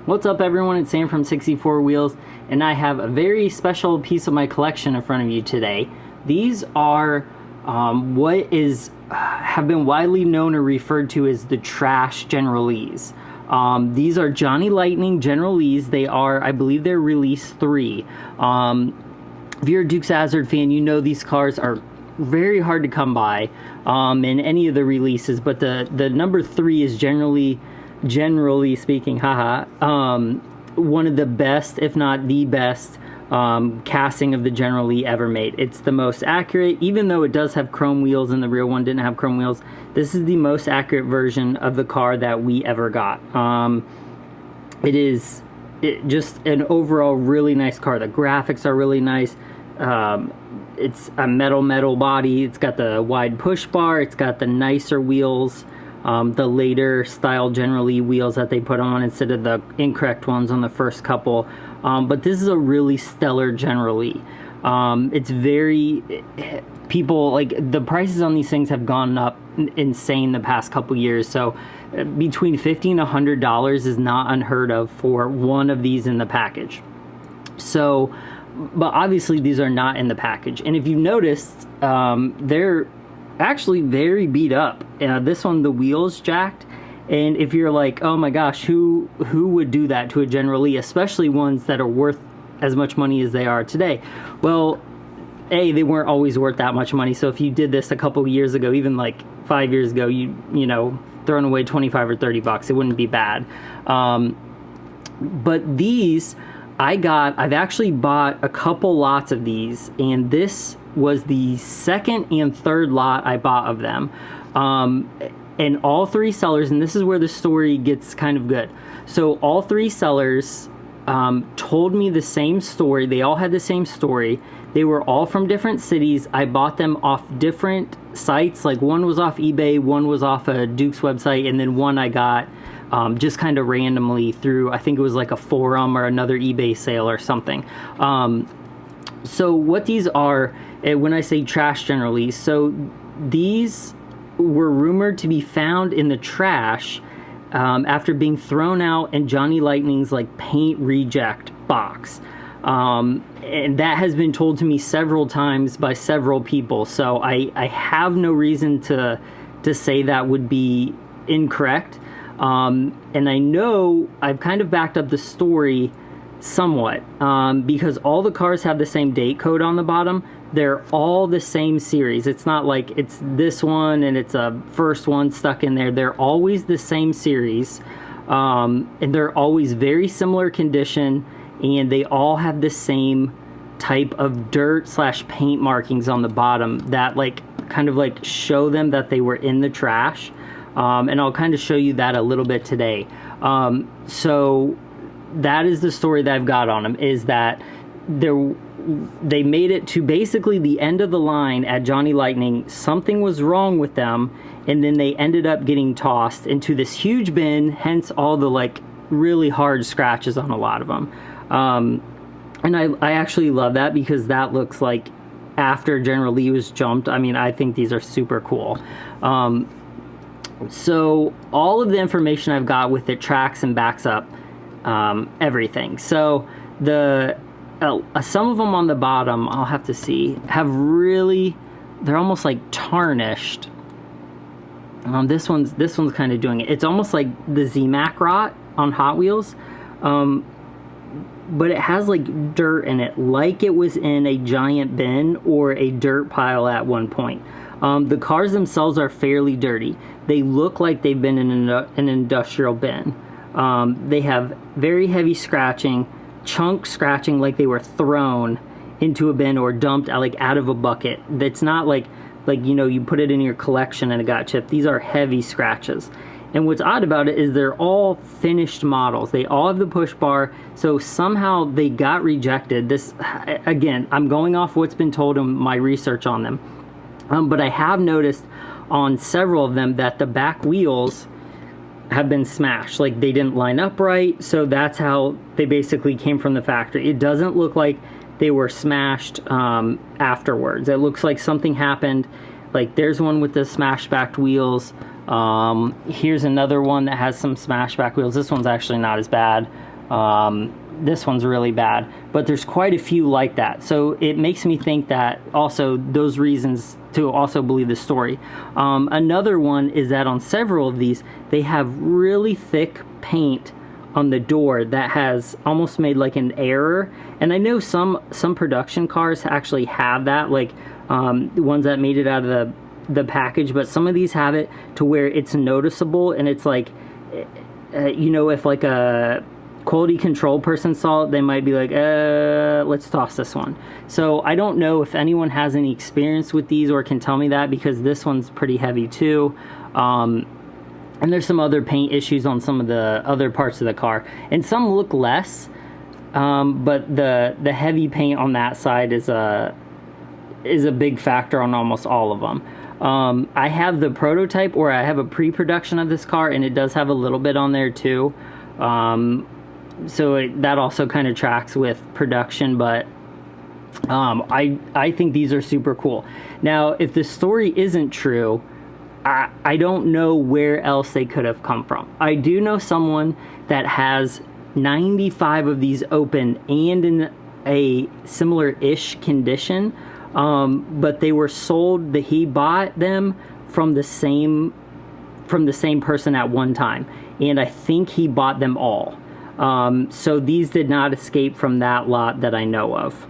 What's up everyone, it's Sam from 64 Wheels, and I have a very special piece of my collection in front of you today. These are have been widely known or referred to as the trash General Lees. These are Johnny Lightning General Lees. They are, I believe they're release 3. If you're a Dukes Hazzard fan, you know these cars are very hard to come by in any of the releases, but the number 3 is generally speaking, one of the best, if not the best, casting of the General Lee ever made. It's the most accurate, even though it does have chrome wheels and the real one didn't have chrome wheels. This is the most accurate version of the car that we ever got. It is just an overall really nice car. The graphics are really nice. It's a metal body. It's got the wide push bar. It's got the nicer wheels. The later style General Lee wheels that they put on instead of the incorrect ones on the first couple. But this is a really stellar General Lee. It's very, people, like, the prices on these things have gone up insane the past couple years. So between $50 and $100 is not unheard of for one of these in the package. So, but obviously these are not in the package. And if you noticed, they're actually very beat up. This one, the wheels jacked, and if you're like, oh my gosh, who would do that to a General Lee, especially ones that are worth as much money as they are today? Well, they weren't always worth that much money. So if you did this a couple years ago, even like 5 years ago, you know, throwing away 25 or 30 bucks, it wouldn't be bad. But these I've actually bought a couple lots of these, and this was the second and third lot I bought of them. And all 3 sellers, and this is where the story gets kind of good. So all 3 sellers told me the same story. They all had the same story. They were all from different cities. I bought them off different sites. Like, one was off eBay, one was off a Duke's website, and then one I got just kind of randomly through, I think it was like a forum or another eBay sale or something. So what these are, when I say trash General Lees, so these were rumored to be found in the trash after being thrown out in Johnny Lightning's like paint reject box. And that has been told to me several times by several people. So I have no reason to say that would be incorrect. And I know I've kind of backed up the story somewhat, because all the cars have the same date code on the bottom. They're all the same series. It's not like it's this one and it's a first one stuck in there. They're always the same series, and they're always very similar condition, and they all have the same type of dirt / paint markings on the bottom that like kind of like show them that they were in the trash. And I'll kind of show you that a little bit today. So that is the story that I've got on them, is that they made it to basically the end of the line at Johnny Lightning. Something was wrong with them, and then they ended up getting tossed into this huge bin, hence all the like really hard scratches on a lot of them. And I actually love that, because that looks like after General Lee was jumped. I mean, I think these are super cool. So all of the information I've got with it tracks and backs up everything. So some of them on the bottom, I'll have to see, they're almost like tarnished. This one's kind of doing it. It's almost like the Z-Mac rot on Hot Wheels, but it has like dirt in it, like it was in a giant bin or a dirt pile at one point. The cars themselves are fairly dirty. They look like they've been in an industrial bin. They have very heavy scratching, chunk scratching, like they were thrown into a bin or dumped out of a bucket. That's not like you know, you put it in your collection and it got chipped. These are heavy scratches. And what's odd about it is they're all finished models. They all have the push bar, so somehow they got rejected. This, again, I'm going off what's been told in my research on them. But I have noticed on several of them that the back wheels have been smashed. Like, they didn't line up right, so that's how they basically came from the factory. It doesn't look like they were smashed afterwards. It looks like something happened. Like, there's one with the smashed back wheels. Here's another one that has some smashed back wheels. This one's actually not as bad. This one's really bad, but there's quite a few like that. So it makes me think that also those reasons to also believe the story. Another one is that on several of these, they have really thick paint on the door that has almost made like an error. And I know some production cars actually have that, like ones that made it out of the package, but some of these have it to where it's noticeable, and it's like, you know, if like a quality control person saw it, they might be like, let's toss this one. So I don't know if anyone has any experience with these or can tell me that, because this one's pretty heavy too. And there's some other paint issues on some of the other parts of the car, and some look less, but the heavy paint on that side is a big factor on almost all of them. I have the prototype, or I have a pre-production of this car, and it does have a little bit on there too. So that also kind of tracks with production, but I think these are super cool. Now, if the story isn't true, I don't know where else they could have come from. I do know someone that has 95 of these open and in a similar-ish condition, but they were sold, he bought them from the same person at one time, and I think he bought them all. So these did not escape from that lot that I know of.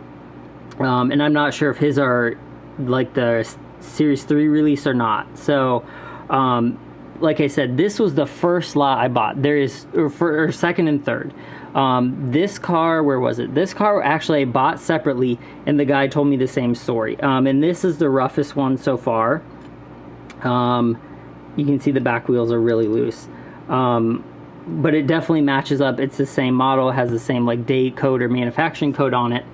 And I'm not sure if his are like the Series 3 release or not. So, like I said, this was the first lot I bought. There is, or second and third. This car, where was it? This car actually I bought separately, and the guy told me the same story. And this is the roughest one so far. You can see the back wheels are really loose. But it definitely matches up. It's the same model, has the same like date code or manufacturing code on it.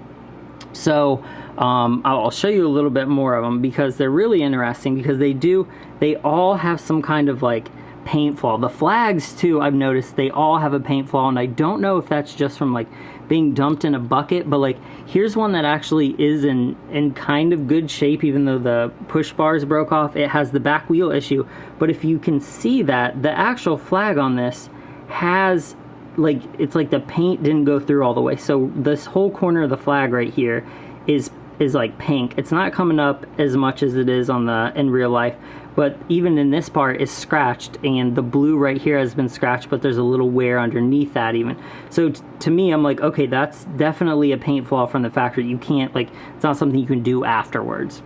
So I'll show you a little bit more of them, because they're really interesting, because they all have some kind of like paint flaw. The flags too, I've noticed they all have a paint flaw, and I don't know if that's just from like being dumped in a bucket, but like here's one that actually is in kind of good shape, even though the push bars broke off. It has the back wheel issue, but if you can see that the actual flag on this has like, it's like the paint didn't go through all the way. So this whole corner of the flag right here is like pink. It's not coming up as much as it is on in real life, but even in this part is scratched, and the blue right here has been scratched, but there's a little wear underneath that even. So to me, I'm like, okay, that's definitely a paint flaw from the factory. You can't, like, it's not something you can do afterwards.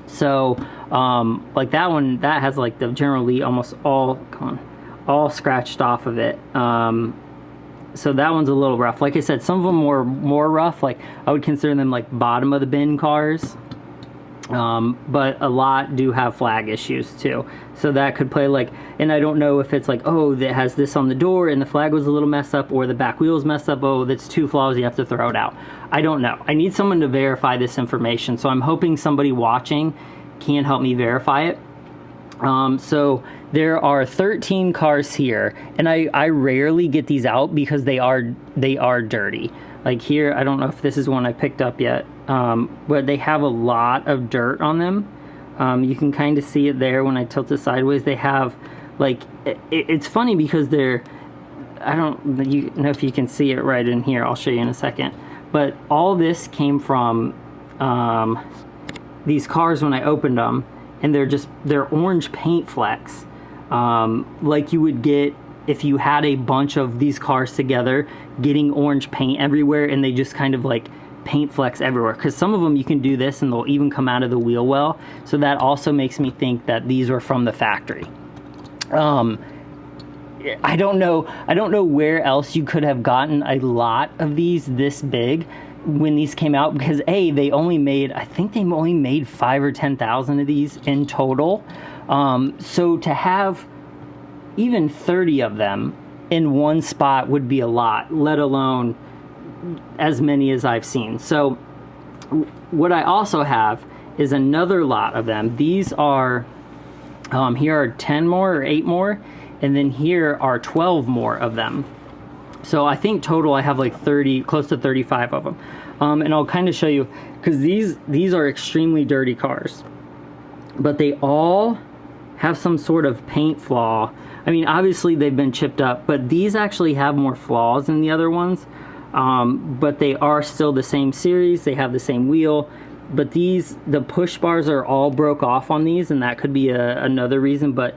So like that one, that has like the generally almost all scratched off of it. So that one's a little rough. Like I said, some of them were more rough. Like I would consider them like bottom of the bin cars. But a lot do have flag issues too. So that could play like, and I don't know if it's like, oh, that has this on the door and the flag was a little messed up, or the back wheel's messed up. Oh, that's two flaws, you have to throw it out. I don't know. I need someone to verify this information. So I'm hoping somebody watching can help me verify it. So there are 13 cars here, and I rarely get these out because they are dirty. Like here, I don't know if this is one I picked up yet, but they have a lot of dirt on them. You can kind of see it there when I tilt it sideways. They have, like, it's funny because I don't know if you can see it right in here. I'll show you in a second. But all this came from these cars when I opened them, and they're orange paint flecks, like you would get if you had a bunch of these cars together, getting orange paint everywhere, and they just kind of like paint flecks everywhere. Because some of them you can do this and they'll even come out of the wheel well. So that also makes me think that these were from the factory. I don't know where else you could have gotten a lot of these this big when these came out, because I think they only made 5 or 10,000 of these in total. So to have even 30 of them in one spot would be a lot, let alone as many as I've seen. So what I also have is another lot of them. These are, here are 10 more or 8 more, and then here are 12 more of them. So I think total I have like 30, close to 35 of them. And I'll kind of show you, because these are extremely dirty cars, but they all have some sort of paint flaw. I mean, obviously they've been chipped up, but these actually have more flaws than the other ones. But they are still the same series. They have the same wheel. But these, the push bars are all broke off on these, and that could be another reason. But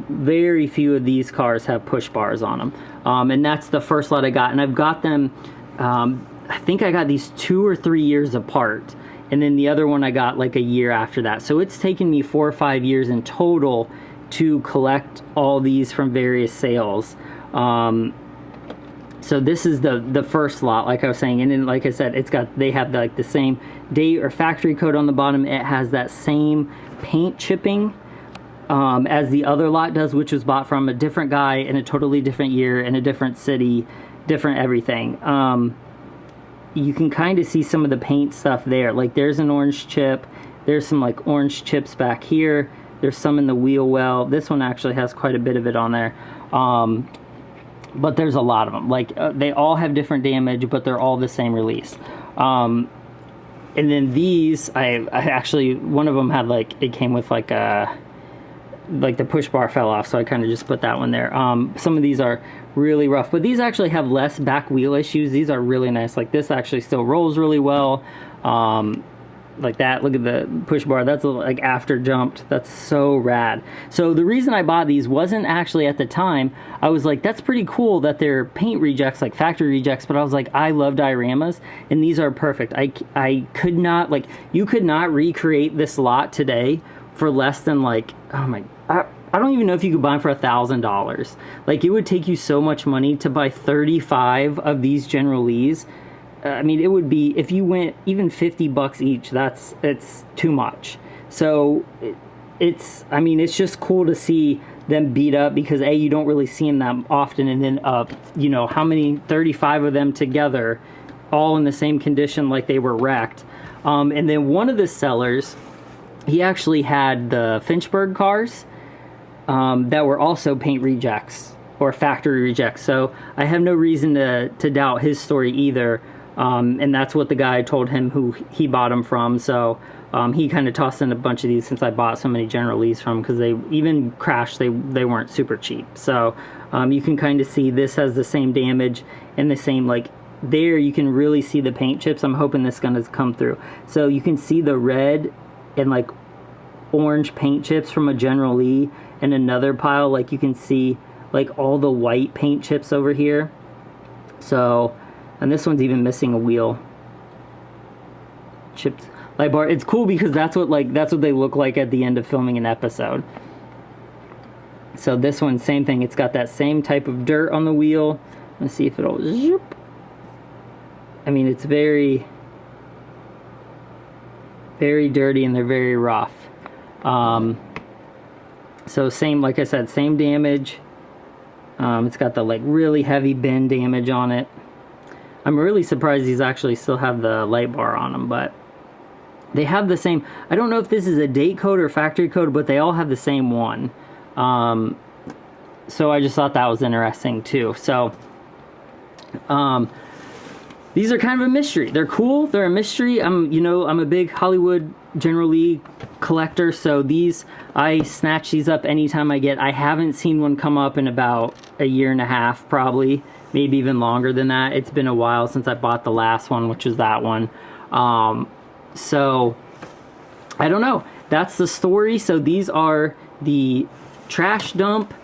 very few of these cars have push bars on them. And that's the first lot I got. And I've got them, I think I got these 2 or 3 years apart. And then the other one I got like a year after that. So it's taken me 4 or 5 years in total to collect all these from various sales. So this is the first lot, like I was saying, and then like I said, they have like the same date or factory code on the bottom. It has that same paint chipping as the other lot does, which was bought from a different guy in a totally different year in a different city, different everything. You can kind of see some of the paint stuff there. Like there's an orange chip. There's some like orange chips back here. There's some in the wheel well. This one actually has quite a bit of it on there. But there's a lot of them. Like they all have different damage, but they're all the same release. And then these, I actually, one of them had like, it came with like the push bar fell off, so I kind of just put that one there. Some of these are really rough, but these actually have less back wheel issues. These are really nice. Like this actually still rolls really well. Like that, look at the push bar, that's like after jumped. That's so rad. So the reason I bought these wasn't actually at the time. I was like, that's pretty cool that they're paint rejects, like factory rejects, but I was like, I love dioramas and these are perfect. I could not, like, you could not recreate this lot today for less than like, oh my, I don't even know if you could buy them for $1,000. Like it would take you so much money to buy 35 of these General Lees. I mean, it would be, if you went even $50 each, it's too much. So I mean, it's just cool to see them beat up because A, you don't really see them that often, and then you know, how many, 35 of them together, all in the same condition like they were wrecked. And then one of the sellers, he actually had the Finchburg cars that were also paint rejects or factory rejects. So I have no reason to doubt his story either. And that's what the guy told him who he bought them from. So he kind of tossed in a bunch of these since I bought so many General Lees from, because they even crashed, they weren't super cheap. So you can kind of see this has the same damage and the same, like there you can really see the paint chips. I'm hoping this gun has come through. So you can see the red and like orange paint chips from a General Lee, and another pile, like you can see like all the white paint chips over here. So, and this one's even missing a wheel. Chipped light bar. It's cool because that's what they look like at the end of filming an episode. So this one, same thing. It's got that same type of dirt on the wheel. Let's see if it'll zoop. I mean, it's very, very dirty and they're very rough. So same, like I said, same damage. It's got the like really heavy bend damage on it. I'm really surprised these actually still have the light bar on them, but they have the same. I don't know if this is a date code or factory code, but they all have the same one. So I just thought that was interesting too. So these are kind of a mystery. They're cool. They're a mystery. I'm a big Hollywood General Lee collector, so these, I snatch these up anytime I get. I haven't seen one come up in about a year and a half, probably, maybe even longer than that. It's been a while since I bought the last one, which is that one. So I don't know. That's the story. So these are the trash dump,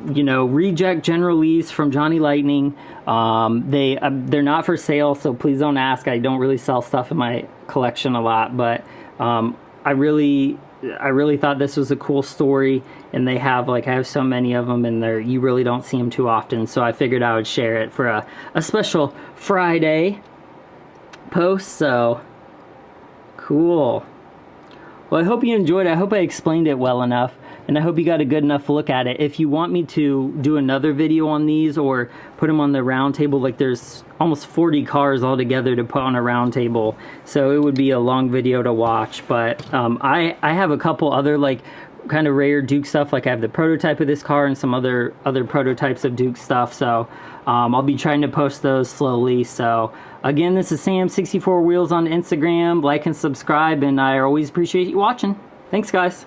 reject General Lees from Johnny Lightning. They're not for sale, so please don't ask. I don't really sell stuff in my collection a lot, but I really thought this was a cool story, and I have so many of them, and you really don't see them too often, so I figured I would share it for a special Friday post. So cool. Well, I hope you enjoyed it. I hope I explained it well enough, and I hope you got a good enough look at it. If you want me to do another video on these or put them on the round table, like there's almost 40 cars altogether to put on a round table, so it would be a long video to watch. But I have a couple other kind of rare Duke stuff. Like I have the prototype of this car and some other prototypes of Duke stuff. So I'll be trying to post those slowly. So again, this is Sam64 Wheels on Instagram. Like and subscribe, and I always appreciate you watching. Thanks, guys.